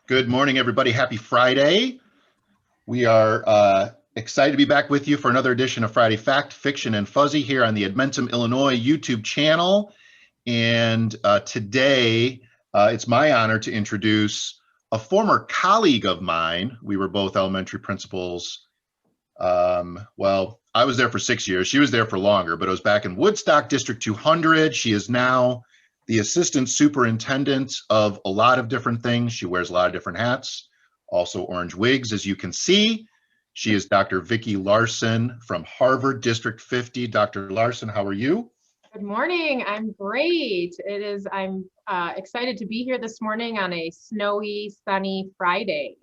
Good morning, everybody. Happy Friday. We are excited to be back with you for another edition of Friday Fact, Fiction, and Fuzzy here on the Edmentum, Illinois YouTube channel. And today, it's my honor to introduce a former colleague of mine. We were both elementary principals. Well, I was there for 6 years. She was there for longer, but it was back in Woodstock, District 200. She is now the assistant superintendent of a lot of different things. She wears a lot of different hats, also orange wigs, as you can see. She is Dr. Vicki Larson from Harvard District 50. Dr. Larson, how are you? Good morning. I'm great. I'm excited to be here this morning on a snowy, sunny Friday.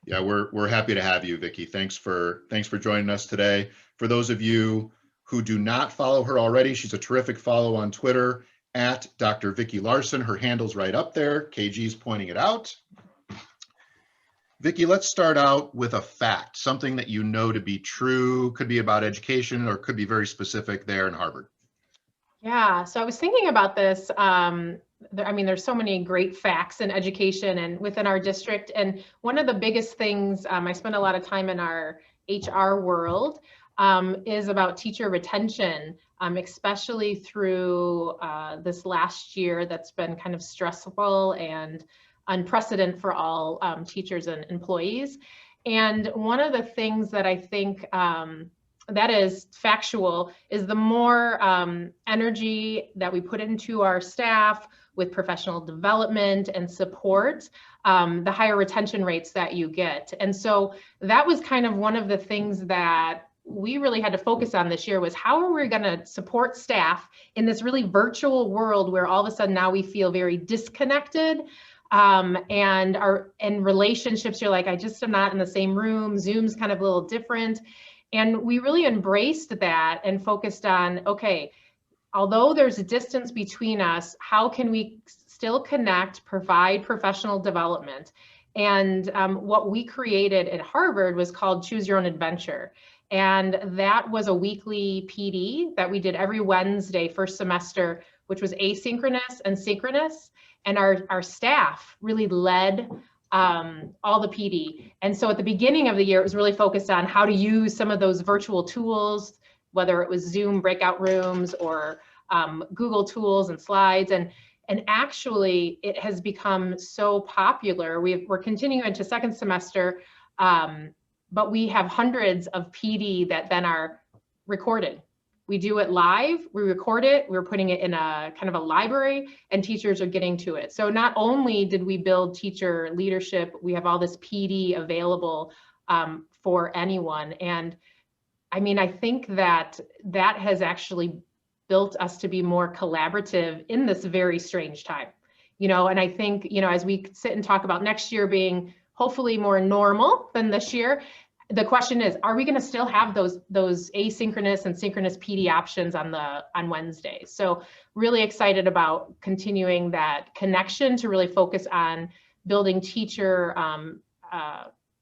Yeah, we're happy to have you, Vicki. Thanks for joining us today. For those of you who do not follow her already, she's a terrific follow on Twitter at Dr. Vicki Larson. Her handle's right up there. KG's pointing it out. Vicki, let's start out with a fact, something that you know to be true, could be about education or could be very specific there in Harvard. Yeah, so I was thinking about this. There's so many great facts in education and within our district. And one of the biggest things, I spend a lot of time in our HR world, is about teacher retention, especially through this last year that's been kind of stressful and unprecedented for all teachers and employees. And one of the things that I think that is factual is the more energy that we put into our staff with professional development and support, the higher retention rates that you get. And so that was kind of one of the things that we really had to focus on this year was how are we going to support staff in this really virtual world where all of a sudden now we feel very disconnected and relationships, you're like, I just am not in the same room. Zoom's kind of a little different. And we really embraced that and focused on, okay, although there's a distance between us, how can we still connect, provide professional development? And what we created at Harvard was called Choose Your Own Adventure. And that was a weekly PD that we did every Wednesday, first semester, which was asynchronous and synchronous. And our staff really led all the PD. And so at the beginning of the year, it was really focused on how to use some of those virtual tools, whether it was Zoom breakout rooms or Google tools and slides. And actually, it has become so popular. We're continuing into second semester, but we have hundreds of PD that then are recorded. We do it live, we record it, we're putting it in a kind of a library and teachers are getting to it. So not only did we build teacher leadership, we have all this PD available for anyone. And I mean, I think that has actually built us to be more collaborative in this very strange time, and I think, as we sit and talk about next year being hopefully more normal than this year, the question is, are we going to still have those asynchronous and synchronous PD options on Wednesdays? So really excited about continuing that connection to really focus on building teacher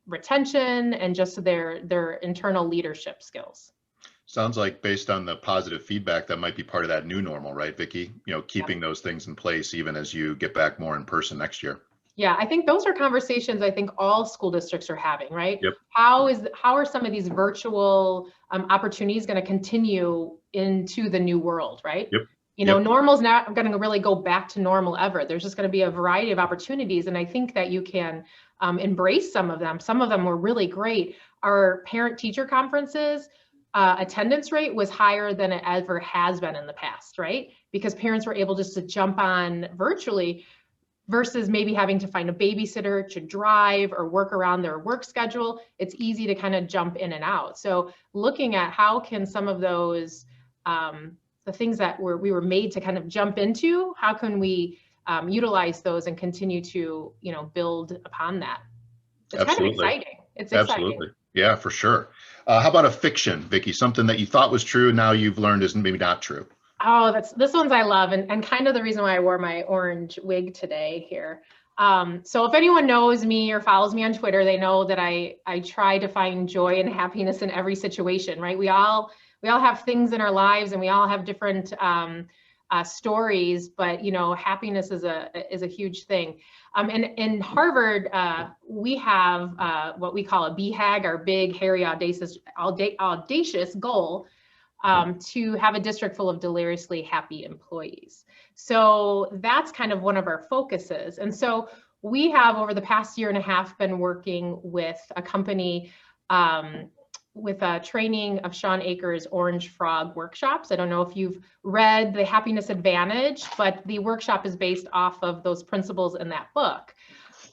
retention and just their internal leadership skills. Sounds like based on the positive feedback, that might be part of that new normal, right, Vicki? Keeping those things in place even as you get back more in person next year. Yeah, I think those are conversations I think all school districts are having, right? Yep. How are some of these virtual opportunities going to continue into the new world, right? Yep. Normal's not going to really go back to normal ever. There's just going to be a variety of opportunities. And I think that you can embrace some of them. Some of them were really great. Our parent-teacher conferences, attendance rate was higher than it ever has been in the past, right? Because parents were able just to jump on virtually versus maybe having to find a babysitter to drive or work around their work schedule. It's easy to kind of jump in and out. So looking at how can some of those, the things that we were made to kind of jump into, how can we utilize those and continue to, build upon that? It's Absolutely. kind of exciting. It's Absolutely. exciting. Yeah, for sure. How about a fiction, Vicki? Something that you thought was true, now you've learned is maybe not true. Oh, this one's I love, and kind of the reason why I wore my orange wig today here. So if anyone knows me or follows me on Twitter, they know that I try to find joy and happiness in every situation, right? We all have things in our lives and we all have different stories, but happiness is a huge thing. And in Harvard, we have what we call a BHAG, our big, hairy, audacious goal, to have a district full of deliriously happy employees. So that's kind of one of our focuses. And so we have, over the past year and a half, been working with a company with a training of Sean Akers' Orange Frog workshops. I don't know if you've read The Happiness Advantage, but the workshop is based off of those principles in that book.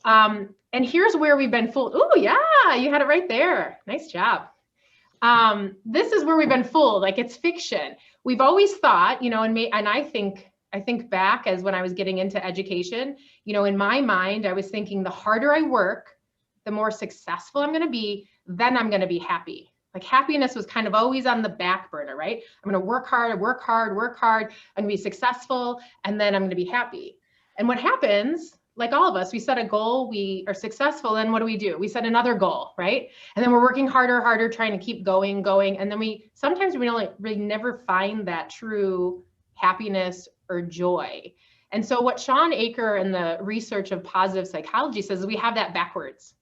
And here's where we've been fooled. Oh yeah, you had it right there. Nice job. This is where we've been fooled. Like, it's fiction. We've always thought, and I think back as when I was getting into education, in my mind, I was thinking the harder I work, the more successful I'm going to be, then I'm going to be happy. Like, happiness was kind of always on the back burner, right? I'm going to work hard. I'm going to be successful, and then I'm going to be happy. And what happens, like all of us, we set a goal, we are successful, then what do? We set another goal, right? And then we're working harder, trying to keep going. And then sometimes we really never find that true happiness or joy. And so what Sean Aker and the research of positive psychology says is we have that backwards.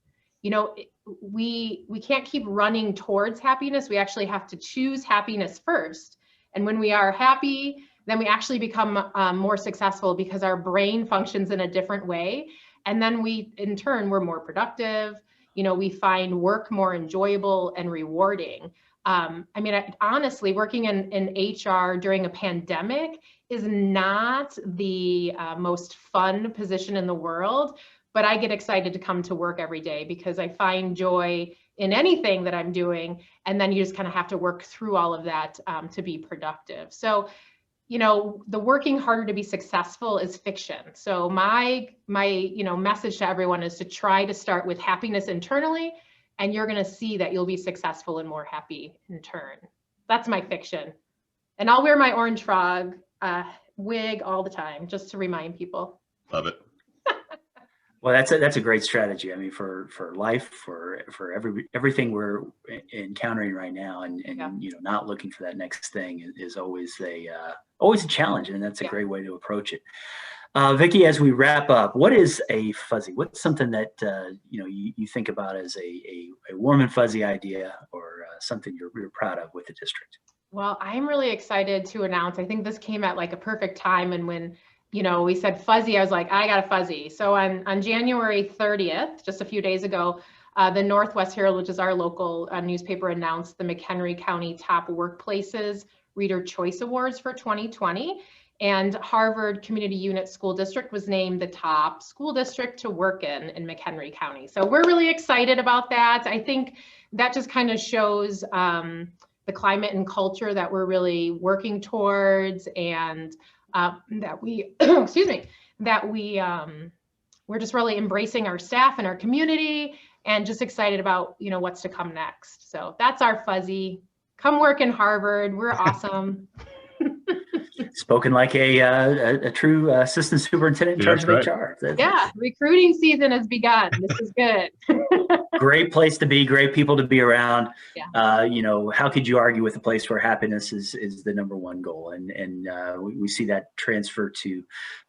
We can't keep running towards happiness. We actually have to choose happiness first. And when we are happy, then we actually become more successful because our brain functions in a different way. And then in turn, we're more productive. We find work more enjoyable and rewarding. Honestly, working in HR during a pandemic is not the most fun position in the world, but I get excited to come to work every day because I find joy in anything that I'm doing. And then you just kind of have to work through all of that to be productive. So, the working harder to be successful is fiction. So my message to everyone is to try to start with happiness internally, and you're going to see that you'll be successful and more happy in turn. That's my fiction. And I'll wear my orange frog wig all the time, just to remind people. Love it. Well, that's a great strategy. I mean, for life, for everything we're encountering right now, and yeah. Not looking for that next thing is always a challenge, and that's a great way to approach it. Vicki, as we wrap up, what is a fuzzy? What's something that you think about as a warm and fuzzy idea, or something you're proud of with the district? Well, I'm really excited to announce. I think this came at like a perfect time, and when we said fuzzy, I was like, I got a fuzzy. So on January 30th, just a few days ago, the Northwest Herald, which is our local newspaper, announced the McHenry County Top Workplaces Reader Choice Awards for 2020. And Harvard Community Unit School District was named the top school district to work in McHenry County. So we're really excited about that. I think that just kind of shows the climate and culture that we're really working towards, and that we, we're just really embracing our staff and our community, and just excited about, what's to come next. So that's our fuzzy. Come work in Harvard. We're awesome. Spoken like a true assistant superintendent in charge of HR. Yeah, recruiting season has begun. This is good. Great place to be, great people to be around. Yeah. How could you argue with a place where happiness is the number one goal? And we see that transfer to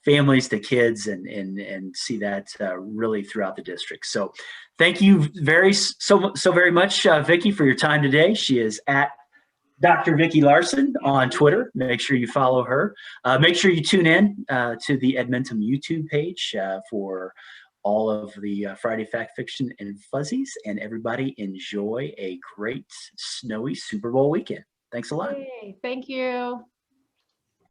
families, to kids, and see that really throughout the district. So thank you so very much, Vicki, for your time today. She is at Dr. Vicki Larson on Twitter. Make sure you follow her. Make sure you tune in to the Edmentum YouTube page for all of the Friday Fact, Fiction, and Fuzzies. And everybody enjoy a great snowy Super Bowl weekend. Thanks a lot. Hey, thank you.